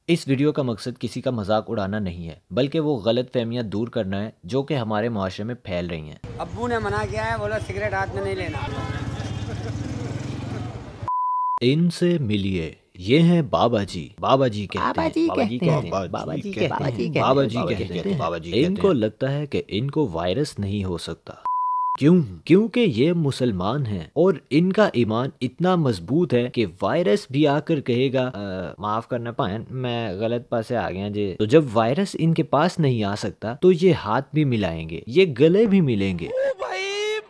इस वीडियो का मकसद किसी का मजाक उड़ाना नहीं है, बल्कि वो गलत फहमियाँ दूर करना है जो कि हमारे मुआशरे में फैल रही हैं। अब्बू ने मना किया है, बोला सिगरेट हाथ में नहीं लेना। इनसे मिलिए, ये हैं बाबा जी। बाबा जी कहते हैं, बाबा जी कहते हैं। इनको लगता है कि इनको वायरस नहीं हो सकता। क्यों? क्योंकि ये मुसलमान हैं और इनका ईमान इतना मजबूत है कि वायरस भी आकर कहेगा माफ करना पायन, मैं गलत पास से आ गया जी। तो जब वायरस इनके पास नहीं आ सकता तो ये हाथ भी मिलाएंगे, ये गले भी मिलेंगे।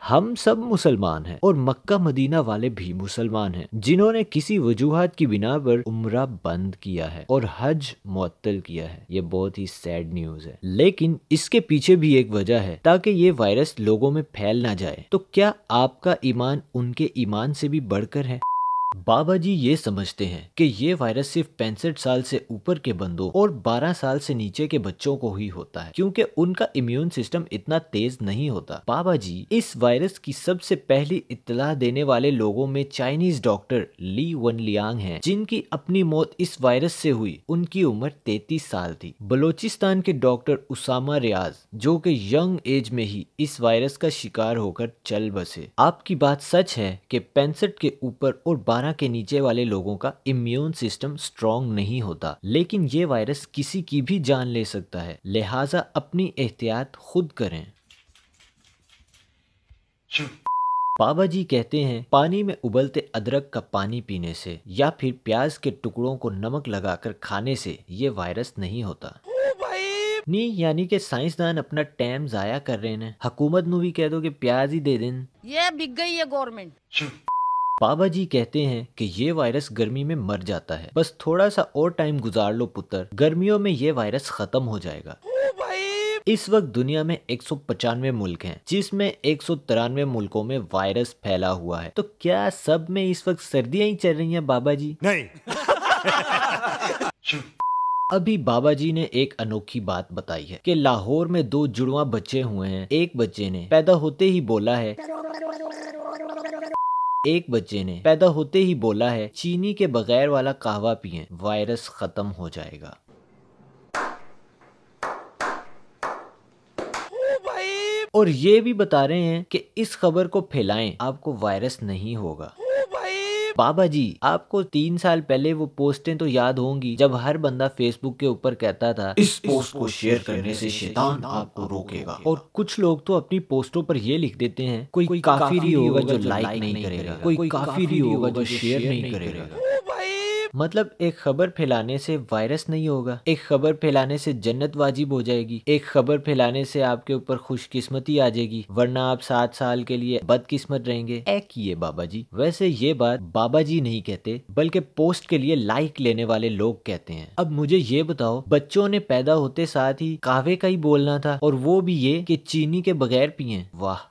हम सब मुसलमान हैं और मक्का मदीना वाले भी मुसलमान हैं जिन्होंने किसी वजूहात की बिना पर उम्रा बंद किया है और हज मुअत्तल किया है। ये बहुत ही सैड न्यूज है, लेकिन इसके पीछे भी एक वजह है, ताकि ये वायरस लोगों में फैल ना जाए। तो क्या आपका ईमान उनके ईमान से भी बढ़कर है? बाबा जी ये समझते हैं कि ये वायरस सिर्फ 65 साल से ऊपर के बंदों और 12 साल से नीचे के बच्चों को ही होता है, क्योंकि उनका इम्यून सिस्टम इतना तेज नहीं होता। बाबा जी इस वायरस की सबसे पहली इत्तला देने वाले लोगों में चाइनीज डॉक्टर ली वनलियांग हैं, जिनकी अपनी मौत इस वायरस से हुई। उनकी उम्र 33 साल थी। बलोचिस्तान के डॉक्टर उसामा रियाज, जो कि यंग एज में ही इस वायरस का शिकार होकर चल बसे। आपकी बात सच है कि 65 के ऊपर और 12 के नीचे वाले लोगों का इम्यून सिस्टम स्ट्रॉन्ग नहीं होता, लेकिन ये वायरस किसी की भी जान ले सकता है, लिहाजा अपनी एहतियात खुद करें। बाबा जी कहते हैं पानी में उबलते अदरक का पानी पीने से या फिर प्याज के टुकड़ों को नमक लगाकर खाने से ये वायरस नहीं होता। नहीं, यानी कि साइंसदान अपना टाइम जाया कर रहे हैं। हुकूमत नू भी कह दो कि प्याज ही दे दें, ये बिक गई है गवर्नमेंट। बाबा जी कहते हैं कि ये वायरस गर्मी में मर जाता है, बस थोड़ा सा और टाइम गुजार लो पुत्र, गर्मियों में ये वायरस खत्म हो जाएगा। इस वक्त दुनिया में 195 मुल्क हैं, जिसमें 193 मुल्कों में वायरस फैला हुआ है। तो क्या सब में इस वक्त सर्दियां ही चल रही हैं बाबा जी? नहीं। अभी बाबा जी ने एक अनोखी बात बताई है कि लाहौर में 2 जुड़वा बच्चे हुए हैं। एक बच्चे ने पैदा होते ही बोला है चीनी के बगैर वाला कहवा पिएं, वायरस खत्म हो जाएगा। और ये भी बता रहे हैं कि इस खबर को फैलाएं, आपको वायरस नहीं होगा। बाबा जी आपको 3 साल पहले वो पोस्टें तो याद होंगी जब हर बंदा फेसबुक के ऊपर कहता था इस पोस्ट को शेयर करने से शैतान आपको रोकेगा, और कुछ लोग तो अपनी पोस्टों पर ये लिख देते हैं कोई काफिर ही होगा जो लाइक नहीं करेगा, कोई काफिर ही होगा जो शेयर नहीं करेगा। मतलब एक खबर फैलाने से वायरस नहीं होगा, एक खबर फैलाने से जन्नत वाजिब हो जाएगी, एक खबर फैलाने से आपके ऊपर खुशकिस्मती आ जाएगी, वरना आप 7 साल के लिए बदकिस्मत रहेंगे। किए बाबा जी। वैसे ये बात बाबा जी नहीं कहते, बल्कि पोस्ट के लिए लाइक लेने वाले लोग कहते हैं। अब मुझे ये बताओ, बच्चों ने पैदा होते साथ ही कहवे का ही बोलना था, और वो भी ये कि चीनी के बगैर पिए। वाह।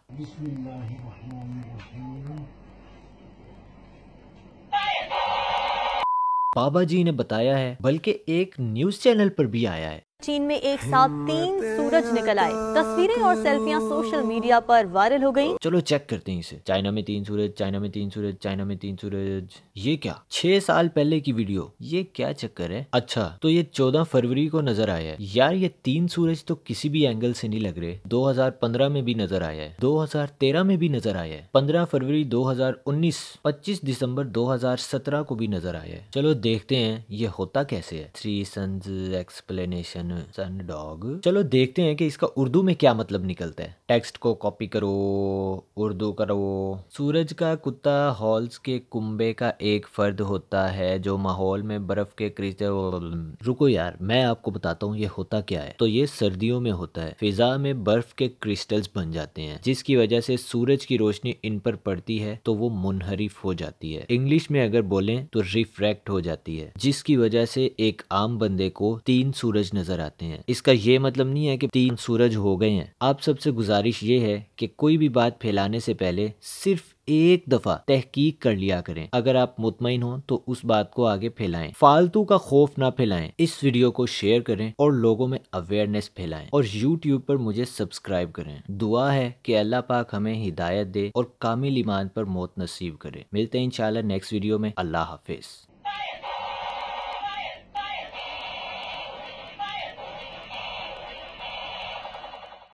बाबा जी ने बताया है, बल्कि एक न्यूज चैनल पर भी आया है। चीन में एक साथ 3 सूरज निकल आए। तस्वीरें और सेल्फियां सोशल मीडिया पर वायरल हो गईं। चलो चेक करते हैं इसे। चाइना में 3 सूरज, चाइना में 3 सूरज, चाइना में 3 सूरज। ये क्या 6 साल पहले की वीडियो? ये क्या चक्कर है? अच्छा, तो ये 14 फरवरी को नजर आया है। यार ये 3 सूरज तो किसी भी एंगल से नहीं लग रहे। 2015 में भी नजर आया है, 2013 में भी नजर आया है, 15 फरवरी 2019, 25 दिसंबर 2017 को भी नजर आया है। चलो देखते हैं ये होता कैसे है। 3 सन्स एक्सप्लेनेशन सन डॉग। चलो देखते हैं कि इसका उर्दू में क्या मतलब निकलता है। टेक्स्ट को कॉपी करो, उर्दू करो। सूरज का कुत्ता हॉल्स के कुंबे का एक फर्द होता है जो माहौल में बर्फ के क्रिस्टल। रुको यार, मैं आपको बताता हूँ ये होता क्या है। तो ये सर्दियों में होता है, फिजा में बर्फ के क्रिस्टल्स बन जाते हैं, जिसकी वजह से सूरज की रोशनी इन पर पड़ती है तो वो मुनहरिफ हो जाती है। इंग्लिश में अगर बोलें तो रिफ्रैक्ट हो जाती है, जिसकी वजह से एक आम बंदे को 3 सूरज नजर आते हैं। इसका ये मतलब नहीं है कि 3 सूरज हो गए हैं। आप सबसे गुजारिश ये है कि कोई भी बात फैलाने से पहले सिर्फ एक दफा तहकीक कर लिया करें। अगर आप मुतमईन हो तो उस बात को आगे फैलाएं, फालतू का खौफ ना फैलाएं। इस वीडियो को शेयर करें और लोगों में अवेयरनेस फैलाएं, और YouTube पर मुझे सब्सक्राइब करें। दुआ है कि अल्लाह पाक हमें हिदायत दे और कामिल ईमान पर मौत नसीब करे। मिलते हैं इंशाल्लाह नेक्स्ट वीडियो में। अल्लाह हाफिज।